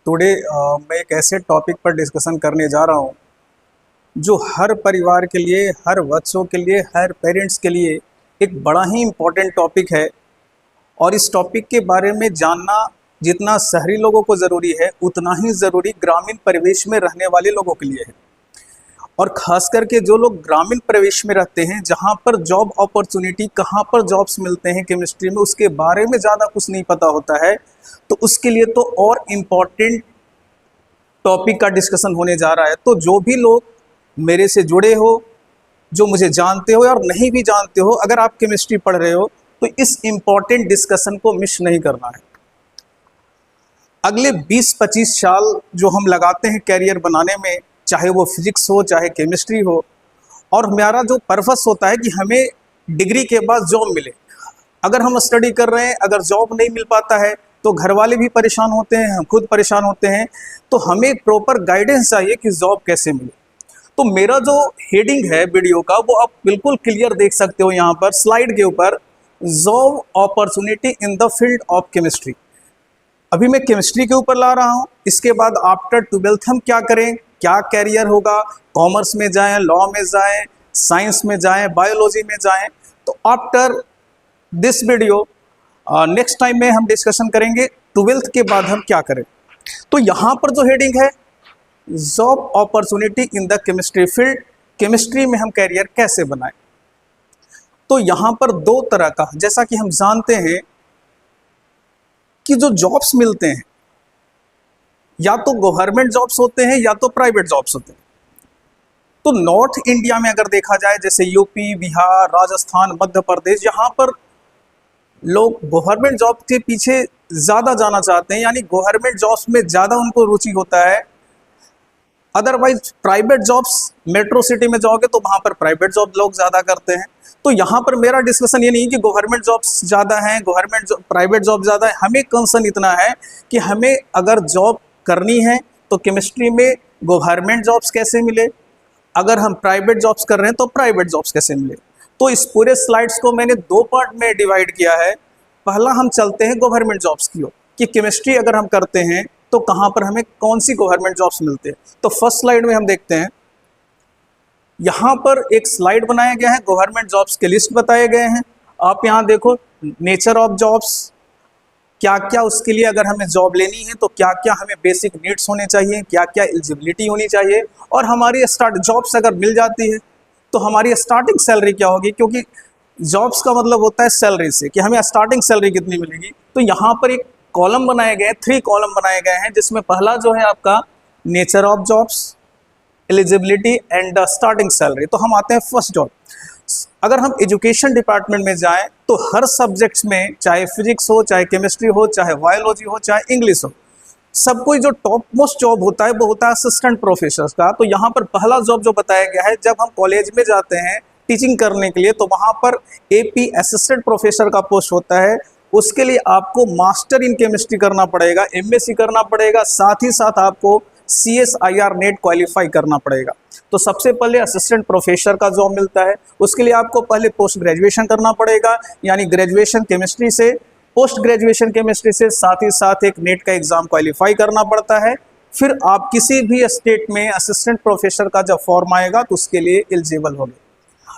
Today मैं एक ऐसे टॉपिक पर डिस्कशन करने जा रहा हूँ जो हर परिवार के लिए, हर बच्चों के लिए, हर पेरेंट्स के लिए एक बड़ा ही इम्पोर्टेंट टॉपिक है। और इस टॉपिक के बारे में जानना जितना शहरी लोगों को ज़रूरी है, उतना ही ज़रूरी ग्रामीण परिवेश में रहने वाले लोगों के लिए है। और ख़ास करके जो लोग ग्रामीण परिवेश में रहते हैं, जहाँ पर जॉब अपॉर्चुनिटी, कहाँ पर जॉब्स मिलते हैं केमिस्ट्री में, उसके बारे में ज़्यादा कुछ नहीं पता होता है, तो उसके लिए तो और इम्पॉर्टेंट टॉपिक का डिस्कशन होने जा रहा है। तो जो भी लोग मेरे से जुड़े हो, जो मुझे जानते हो और नहीं भी जानते हो, अगर आप केमिस्ट्री पढ़ रहे हो तो इस इम्पॉर्टेंट डिस्कशन को मिस नहीं करना है। अगले 20-25 साल जो हम लगाते हैं कैरियर बनाने में, चाहे वो फिजिक्स हो चाहे केमिस्ट्री हो, और हमारा जो पर्पस होता है कि हमें डिग्री के बाद जॉब मिले। अगर हम स्टडी कर रहे हैं, अगर जॉब नहीं मिल पाता है तो घर वाले भी परेशान होते हैं, हम खुद परेशान होते हैं। तो हमें प्रॉपर गाइडेंस चाहिए कि जॉब कैसे मिले। तो मेरा जो हेडिंग है वीडियो का, वो आप बिल्कुल क्लियर देख सकते हो यहाँ पर स्लाइड के ऊपर, job opportunity in the field of chemistry. अभी मैं केमिस्ट्री के ऊपर ला रहा हूँ। इसके बाद आफ्टर 12th हम क्या करें, क्या कैरियर होगा, कॉमर्स में जाएं, लॉ में जाएं, साइंस में जाएं, बायोलॉजी में जाएं। तो after this video next time में हम डिस्कशन करेंगे 12th के बाद हम क्या करें। तो यहाँ पर जो हेडिंग है, job opportunity in the chemistry field, chemistry में हम कैरियर कैसे बनाएं। तो यहाँ पर दो तरह का, जैसा कि हम जानते हैं कि जो जॉब्स मिलते हैं या तो गवर्नमेंट जॉब्स होते हैं या तो प्राइवेट जॉब्स होते हैं। तो नॉर्थ इंडिया में अगर देखा जाए, जैसे यूपी, बिहार, राजस्थान, मध्य प्रदेश, यहाँ पर लोग गवर्नमेंट जॉब के पीछे ज़्यादा जाना चाहते हैं, यानी गवर्नमेंट जॉब्स में ज़्यादा उनको रुचि होता है। Otherwise private jobs, metro city में जाओगे तो वहाँ पर प्राइवेट जॉब लोग ज़्यादा करते हैं। तो यहाँ पर मेरा डिस्कशन ये नहीं कि गवर्नमेंट जॉब्स ज़्यादा हैं, प्राइवेट जॉब ज़्यादा है। हमें कंसर्न इतना है कि हमें अगर जॉब करनी है तो केमिस्ट्री में गवर्नमेंट जॉब्स कैसे मिले, अगर हम प्राइवेट जॉब्स कर रहे हैं तो प्राइवेट जॉब्स कैसे मिले। तो इस पूरे स्लाइड्स को मैंने दो पार्ट में डिवाइड किया है। पहला हम चलते हैं गवर्नमेंट जॉब्स की ओर, कि केमिस्ट्री अगर हम करते हैं तो कहाँ पर हमें कौन सी गवर्नमेंट जॉब्स मिलते हैं। तो फर्स्ट स्लाइड में हम देखते हैं, यहाँ पर एक स्लाइड बनाया गया है, गवर्नमेंट जॉब्स के लिस्ट बताए गए हैं। आप यहाँ देखो, नेचर ऑफ जॉब्स, क्या क्या उसके लिए अगर हमें जॉब लेनी है तो क्या क्या हमें बेसिक नीड्स होने चाहिए, क्या क्या एलिजिबिलिटी होनी चाहिए, और हमारी जॉब्स अगर मिल जाती है तो हमारी स्टार्टिंग सैलरी क्या होगी, क्योंकि जॉब्स का मतलब होता है सैलरी से, कि हमें स्टार्टिंग सैलरी कितनी मिलेगी। तो यहाँ पर एक कॉलम बनाए गए हैं, 3 कॉलम बनाए गए हैं, जिसमें पहला जो है आपका nature of jobs, eligibility and starting salary. तो हम आते हैं फर्स्ट जॉब। अगर हम एजुकेशन डिपार्टमेंट में जाएं तो हर सब्जेक्ट्स में, चाहे फिजिक्स हो, चाहे केमिस्ट्री हो, चाहे बायोलॉजी हो, चाहे इंग्लिश हो, सब कोई जो टॉप मोस्ट जॉब होता है वो होता है असिस्टेंट प्रोफेसर का। तो यहाँ पर पहला जॉब जो बताया गया है, जब हम कॉलेज में जाते हैं टीचिंग करने के लिए, तो वहाँ पर AP असिस्टेंट प्रोफेसर का पोस्ट होता है। उसके लिए आपको मास्टर इन केमिस्ट्री करना पड़ेगा, MSc करना पड़ेगा, साथ ही साथ आपको CSIR नेट क्वालिफाई करना पड़ेगा। तो सबसे पहले असिस्टेंट प्रोफेसर का जॉब मिलता है। उसके लिए आपको पहले पोस्ट ग्रेजुएशन करना पड़ेगा, यानी ग्रेजुएशन केमिस्ट्री से, पोस्ट ग्रेजुएशन केमिस्ट्री से, साथ ही साथ एक नेट का एग्जाम क्वालिफाई करना पड़ता है। फिर आप किसी भी स्टेट में असिस्टेंट प्रोफेसर का जब फॉर्म आएगा तो उसके लिए एलिजिबल होंगे।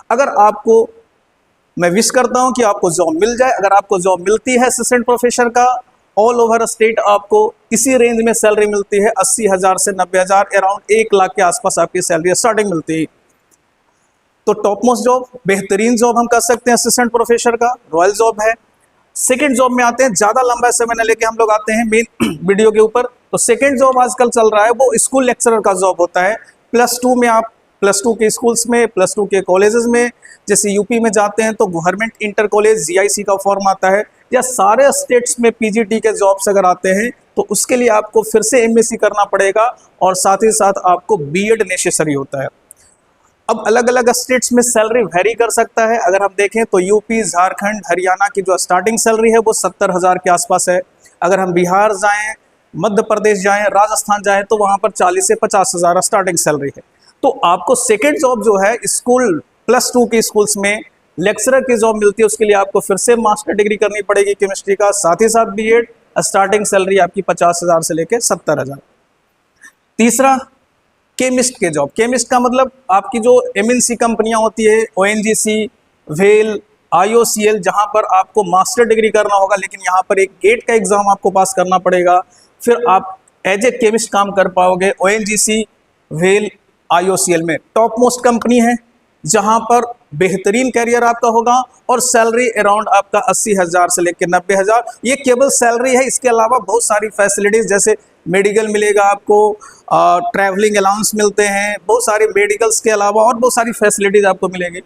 अगर आपको, मैं विश करता हूं कि आपको जॉब मिल जाए। अगर आपको जॉब मिलती है असिस्टेंट प्रोफेसर का, ऑल ओवर स्टेट आपको इसी रेंज में सैलरी मिलती है, 80,000 से 90,000, अराउंड 1 लाख के आसपास आपकी सैलरी स्टार्टिंग मिलती है। तो टॉप मोस्ट जॉब, बेहतरीन जॉब हम कर सकते हैं असिस्टेंट प्रोफेसर का, रॉयल जॉब है। सेकंड जॉब में आते हैं, ज़्यादा लंबा समय न लेके हम लोग आते हैं मेन वीडियो के ऊपर। तो सेकंड जॉब आजकल चल रहा है वो स्कूल लेक्चरर का जॉब होता है। +2 में आप, +2 के स्कूल्स में, +2 के कॉलेजेस में, जैसे यूपी में जाते हैं तो गवर्नमेंट इंटर कॉलेज GIC का फॉर्म आता है, या सारे स्टेट्स में PGT के जॉब्स अगर आते हैं तो उसके लिए आपको फिर से MSc करना पड़ेगा, और साथ ही साथ आपको BEd नेसेसरी होता है। अब अलग अलग स्टेट्स में सैलरी वेरी कर सकता है। अगर हम देखें तो यूपी, झारखंड, हरियाणा की जो स्टार्टिंग सैलरी है वो 70,000 के आसपास है। अगर हम बिहार जाएं, मध्य प्रदेश जाएं, राजस्थान जाएं तो वहाँ पर 40 से 50,000 स्टार्टिंग सैलरी है। तो आपको सेकेंड जॉब जो है स्कूल +2 के स्कूल्स में लेक्चरर की जॉब मिलती है। उसके लिए आपको फिर से मास्टर डिग्री करनी पड़ेगी केमिस्ट्री का, साथ ही साथ BEd, स्टार्टिंग सैलरी आपकी 50,000 से लेके 70,000। तीसरा, केमिस्ट के जॉब। केमिस्ट का मतलब आपकी जो एमएनसी कंपनियां होती है, ओएनजीसी, वेल, आईओसीएल, जहां पर आपको मास्टर डिग्री करना होगा, लेकिन यहाँ पर एक गेट का एग्जाम आपको पास करना पड़ेगा, फिर आप एज ए केमिस्ट काम कर पाओगे। ओएनजीसी, वेल, आईओसीएल में टॉप मोस्ट कंपनी है, जहां पर बेहतरीन कैरियर आपका होगा और सैलरी अराउंड आपका 80,000 से लेकर 90,000। ये केवल सैलरी है, इसके अलावा बहुत सारी फैसिलिटीज जैसे मेडिकल मिलेगा आपको, ट्रैवलिंग अलाउंस मिलते हैं, बहुत सारे मेडिकल्स के अलावा और बहुत सारी फैसिलिटीज आपको मिलेगी।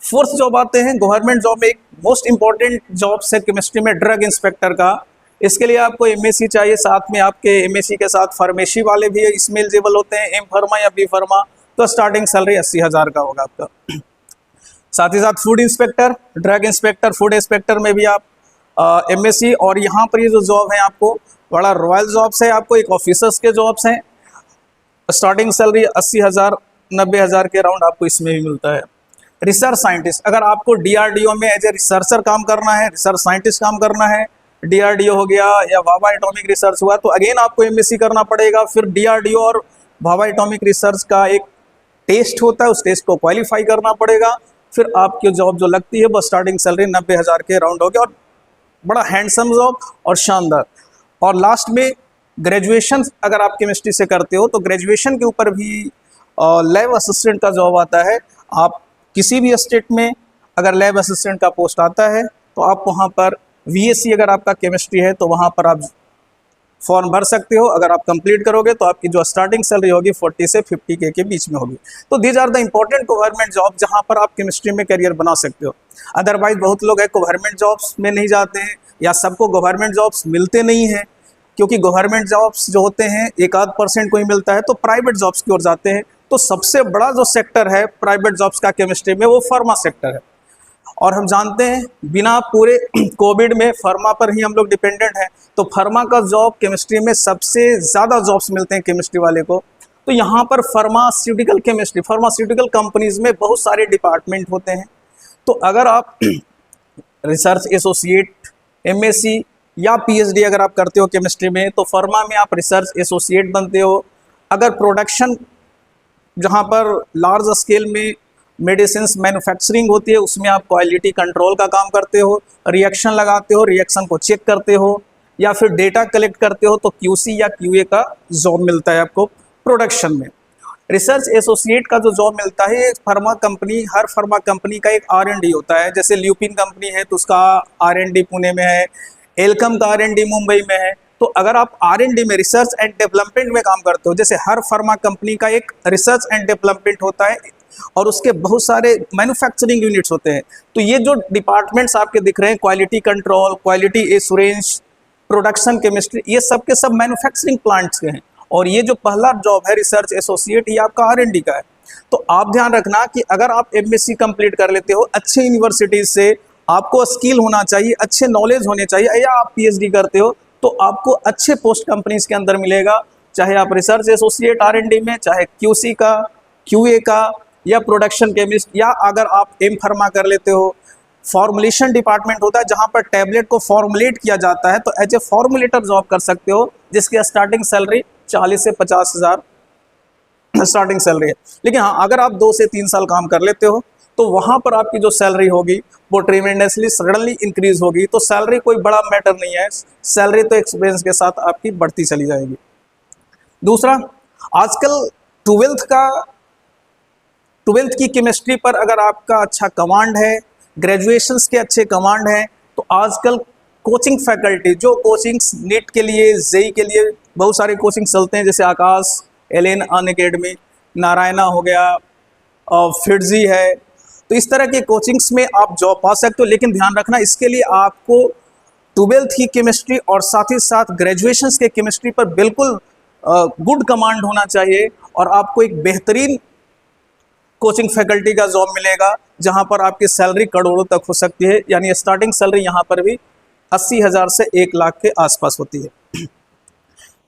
फोर्थ जॉब आते हैं गवर्नमेंट जॉब में, एक मोस्ट इंपॉर्टेंट जॉब है केमिस्ट्री में ड्रग इंस्पेक्टर का। इसके लिए आपको एमएससी चाहिए, साथ में आपके एमएससी के साथ फार्मेसी वाले भी इसमें एलिजिबल होते हैं, एम फार्मा या बी फार्मा। तो स्टार्टिंग सैलरी 80,000 का होगा आपका। साथ ही साथ food inspector, drug inspector, food inspector में भी आप एमएससी, और यहाँ पर ये जो जॉब है आपको बड़ा रॉयल जॉब्स है, आपको एक ऑफिसर्स के जॉब्स हैं। स्टार्टिंग सैलरी 80,000 90,000 के अराउंड आपको इसमें भी मिलता है। रिसर्च साइंटिस्ट, अगर आपको डीआरडीओ में एज ए रिसर्चर काम करना है, रिसर्च साइंटिस्ट काम करना है, डीआरडीओ हो गया या भाभा एटॉमिक रिसर्च हुआ, तो अगेन आपको एमएससी करना पड़ेगा। फिर डीआरडीओ और भाभा एटॉमिक रिसर्च का एक टेस्ट होता है, उस टेस्ट को क्वालिफाई करना पड़ेगा, फिर आपकी जॉब जो लगती है वो स्टार्टिंग सैलरी 90,000 के अराउंड होगी, और बड़ा हैंडसम जॉब और शानदार। और लास्ट में ग्रेजुएशन अगर आप केमिस्ट्री से करते हो तो ग्रेजुएशन के ऊपर भी लैब असिस्टेंट का जॉब आता है। आप किसी भी स्टेट में अगर लैब असिस्टेंट का पोस्ट आता है तो आप वहाँ पर वीएससी अगर आपका केमिस्ट्री है तो वहाँ पर आप फॉर्म भर सकते हो। अगर आप कंप्लीट करोगे तो आपकी जो स्टार्टिंग सैलरी होगी 40 से 50K के बीच में होगी। तो these are the important government job जहाँ पर आप केमिस्ट्री में करियर बना सकते हो। अदरवाइज बहुत लोग है गवर्नमेंट जॉब्स में नहीं जाते हैं, या सबको गवर्नमेंट जॉब्स मिलते नहीं हैं, क्योंकि गवर्नमेंट जॉब्स जो होते हैं 1-8% को ही मिलता है, तो प्राइवेट जॉब्स की ओर जाते हैं। तो सबसे बड़ा जो सेक्टर है प्राइवेट जॉब्स का केमिस्ट्री में वो फार्मा सेक्टर है। और हम जानते हैं बिना पूरे कोविड में फार्मा पर ही हम लोग डिपेंडेंट हैं, तो फार्मा का जॉब केमिस्ट्री में सबसे ज़्यादा जॉब्स मिलते हैं केमिस्ट्री वाले को। तो यहाँ पर फार्मास्यूटिकल केमिस्ट्री, फार्मास्यूटिकल कंपनीज में बहुत सारे डिपार्टमेंट होते हैं। तो अगर आप रिसर्च एसोसिएट, एमएससी या पीएचडी अगर आप करते हो केमिस्ट्री में, तो फार्मा में आप रिसर्च एसोसिएट बनते हो। अगर प्रोडक्शन जहाँ पर लार्ज स्केल में मेडिसिन मैन्युफैक्चरिंग होती है, उसमें आप क्वालिटी कंट्रोल का काम करते हो, रिएक्शन लगाते हो, रिएक्शन को चेक करते हो, या फिर डेटा कलेक्ट करते हो, तो क्यूसी या क्यूए का जॉब मिलता है आपको प्रोडक्शन में। रिसर्च एसोसिएट का जो जॉब मिलता है, फार्मा कंपनी, हर फार्मा कंपनी का एक R&D होता है। जैसे ल्यूपिन कंपनी है तो उसका R&D पुणे में है, एल्कम का R&D मुंबई में है। तो अगर आप R&D में रिसर्च एंड डेवलपमेंट में काम करते हो, जैसे हर फार्मा कंपनी का एक रिसर्च एंड डेवलपमेंट होता है और उसके बहुत सारे मैन्युफैक्चरिंग यूनिट्स होते हैं। तो ये जो डिपार्टमेंट्स आपके दिख रहे हैं, quality control, quality assurance, production chemistry, ये सब के सब मैन्युफैक्चरिंग प्लांट्स के हैं। और ये जो पहला जॉब है रिसर्च एसोसिएट, ये आपका R&D का है। तो आप ध्यान रखना कि अगर आप एमएससी कंप्लीट कर लेते हो अच्छे यूनिवर्सिटीज से, आपको स्किल होना चाहिए, अच्छे नॉलेज होने चाहिए, या आप पीएचडी करते हो तो आपको अच्छे पोस्ट कंपनीज के अंदर मिलेगा, चाहे आप रिसर्च एसोसिएट R&D में, चाहे क्यूसी का, क्यूए का, या प्रोडक्शन केमिस्ट, या अगर आप एम फार्मा कर लेते हो, फॉर्मुलेशन डिपार्टमेंट होता है जहां पर टैबलेट को फॉर्मुलेट किया जाता है, तो एज ए फॉर्मुलेटर जॉब कर सकते हो, जिसकी स्टार्टिंग सैलरी 40 से 50,000 स्टार्टिंग सैलरी है। लेकिन हाँ, अगर आप 2 से 3 साल काम कर लेते हो तो वहां पर आपकी जो सैलरी होगी वो ट्रेमेंडसली सडनली इंक्रीज होगी। तो सैलरी कोई बड़ा मैटर नहीं है, सैलरी तो एक्सपीरियंस के साथ आपकी बढ़ती चली जाएगी। दूसरा, आजकल 12th की केमिस्ट्री पर अगर आपका अच्छा कमांड है, ग्रेजुएशंस के अच्छे कमांड हैं, तो आजकल कोचिंग फैकल्टी, जो कोचिंग्स नीट के लिए, जेई के लिए बहुत सारे कोचिंग चलते हैं, जैसे आकाश, एलेन अनअकैडमी, नारायणा हो गया, और फिटजी है, तो इस तरह के कोचिंग्स में आप जॉब पा सकते हो। लेकिन ध्यान रखना, इसके लिए आपको 12th की केमिस्ट्री और साथ ही साथ ग्रेजुएशंस के केमिस्ट्री पर बिल्कुल गुड कमांड होना चाहिए, और आपको एक बेहतरीन कोचिंग फैकल्टी का जॉब मिलेगा जहां पर आपकी सैलरी करोड़ों तक हो सकती है। यानी स्टार्टिंग सैलरी यहां पर भी 80,000 से 1 लाख के आसपास होती है।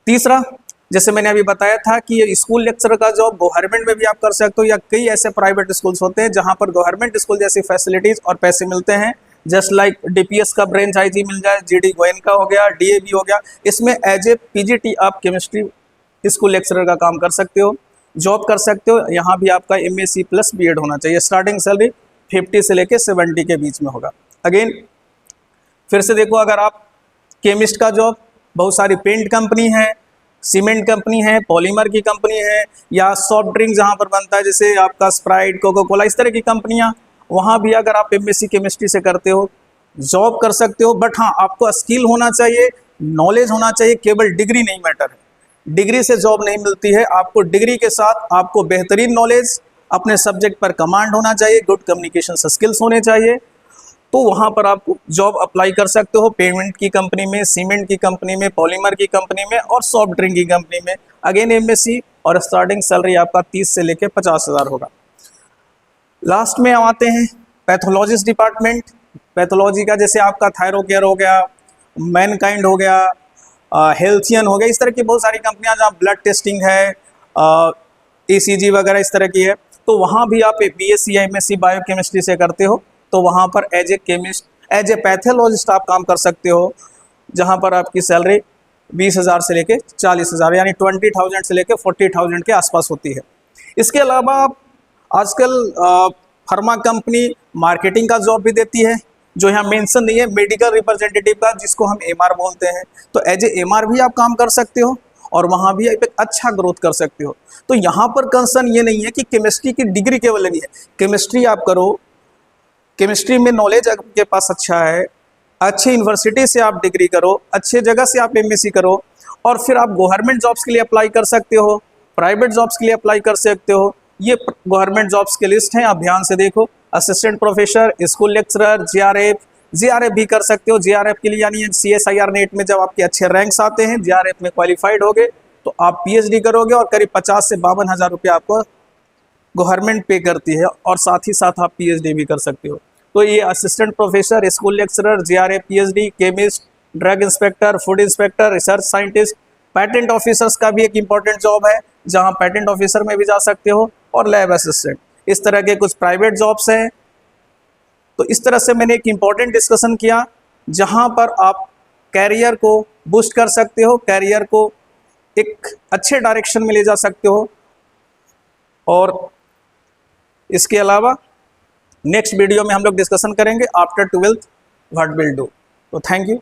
तीसरा, जैसे मैंने अभी बताया था कि ये स्कूल लेक्चरर का जॉब गवर्नमेंट में भी आप कर सकते हो, या कई ऐसे प्राइवेट स्कूल्स होते हैं जहां पर गवर्नमेंट स्कूल जैसी फैसिलिटीज़ और पैसे मिलते हैं, जस्ट लाइक डीपीएस का ब्रांच आईजी मिल जाए, जीडी गोयन का हो गया, डीएवी हो गया, इसमें एज ए पीजीटी आप केमिस्ट्री स्कूल लेक्चरर का काम कर सकते हो, जॉब कर सकते हो। यहाँ भी आपका एमएससी प्लस बीएड होना चाहिए। स्टार्टिंग सैलरी 50 से लेके 70 के बीच में होगा। अगेन फिर से देखो, अगर आप केमिस्ट का जॉब, बहुत सारी पेंट कंपनी है, सीमेंट कंपनी है, पॉलीमर की कंपनी है, या सॉफ्ट ड्रिंक जहाँ पर बनता है जैसे आपका स्प्राइट, कोको कोला, इस तरह की कंपनियाँ, वहाँ भी अगर आप एमएससी केमिस्ट्री से करते हो जॉब कर सकते हो। बट हाँ, आपको स्किल होना चाहिए, नॉलेज होना चाहिए, केवल डिग्री नहीं मैटर है। डिग्री से जॉब नहीं मिलती है, आपको डिग्री के साथ आपको बेहतरीन नॉलेज, अपने सब्जेक्ट पर कमांड होना चाहिए, गुड कम्युनिकेशन स्किल्स होने चाहिए, तो वहाँ पर आप जॉब अप्लाई कर सकते हो। पेमेंट की कंपनी में, सीमेंट की कंपनी में, पॉलीमर की कंपनी में और सॉफ्ट ड्रिंक की कंपनी में। अगेन एमएससी, और स्टार्टिंग सैलरी आपका 30 से लेकर 50,000 होगा। लास्ट में आते हैं पैथोलॉजिस्ट डिपार्टमेंट। पैथोलॉजी का जैसे आपका थायरोकेयर हो गया, मैनकाइंड हो गया, हेल्थियन हो गया, इस तरह की बहुत सारी कंपनियां जहाँ ब्लड टेस्टिंग है, ईसीजी वगैरह इस तरह की है, तो वहाँ भी आप बीएससी या एमएससी बायोकेमिस्ट्री से करते हो तो वहाँ पर as a chemist, as a pathologist आप काम कर सकते हो, जहाँ पर आपकी सैलरी 20,000 से लेके 40,000 यानी 20,000 से लेके 40,000 के आसपास होती है। इसके अलावा आप आजकल फार्मा कंपनी मार्केटिंग का जॉब भी देती है, जो यहाँ मेंशन नहीं है, मेडिकल रिप्रेजेंटेटिव का, जिसको हम एमआर बोलते हैं। तो एज ए एमआर भी आप काम कर सकते हो और वहाँ भी आप एक अच्छा ग्रोथ कर सकते हो। तो यहाँ पर कंसर्न ये नहीं है कि केमिस्ट्री की डिग्री केवल लगी है। केमिस्ट्री आप करो, केमिस्ट्री में नॉलेज आपके पास अच्छा है, अच्छी यूनिवर्सिटी से आप डिग्री करो, अच्छे जगह से आप एमएससी करो, और फिर आप गवर्नमेंट जॉब्स के लिए अप्लाई कर सकते हो, प्राइवेट जॉब्स के लिए अप्लाई कर सकते हो। ये गवर्नमेंट जॉब्स के लिस्ट हैं, आप ध्यान से देखो। Assistant professor, school lecturer, GRF भी कर सकते हो। जीआरएफ के लिए यानी सीएसआईआर नेट में जब आपके अच्छे रैंक्स आते हैं, जीआरएफ में क्वालिफाइड होगे तो आप पीएचडी करोगे और करीब 50 से 52,000 रुपये आपको गवर्नमेंट पे करती है, और साथ ही साथ आप पीएचडी भी कर सकते हो। तो ये assistant professor, school lecturer, GRF, PhD, chemist, drug inspector, food inspector, research scientist, patent officers का भी एक इम्पॉर्टेंट जॉब है, जहां पेटेंट ऑफिसर में भी जा सकते हो, और लैब असिस्टेंट, इस तरह के कुछ प्राइवेट जॉब्स हैं। तो इस तरह से मैंने एक इम्पॉर्टेंट डिस्कशन किया जहां पर आप कैरियर को बूस्ट कर सकते हो, कैरियर को एक अच्छे डायरेक्शन में ले जा सकते हो। और इसके अलावा नेक्स्ट वीडियो में हम लोग डिस्कशन करेंगे after 12th what will do. तो थैंक यू।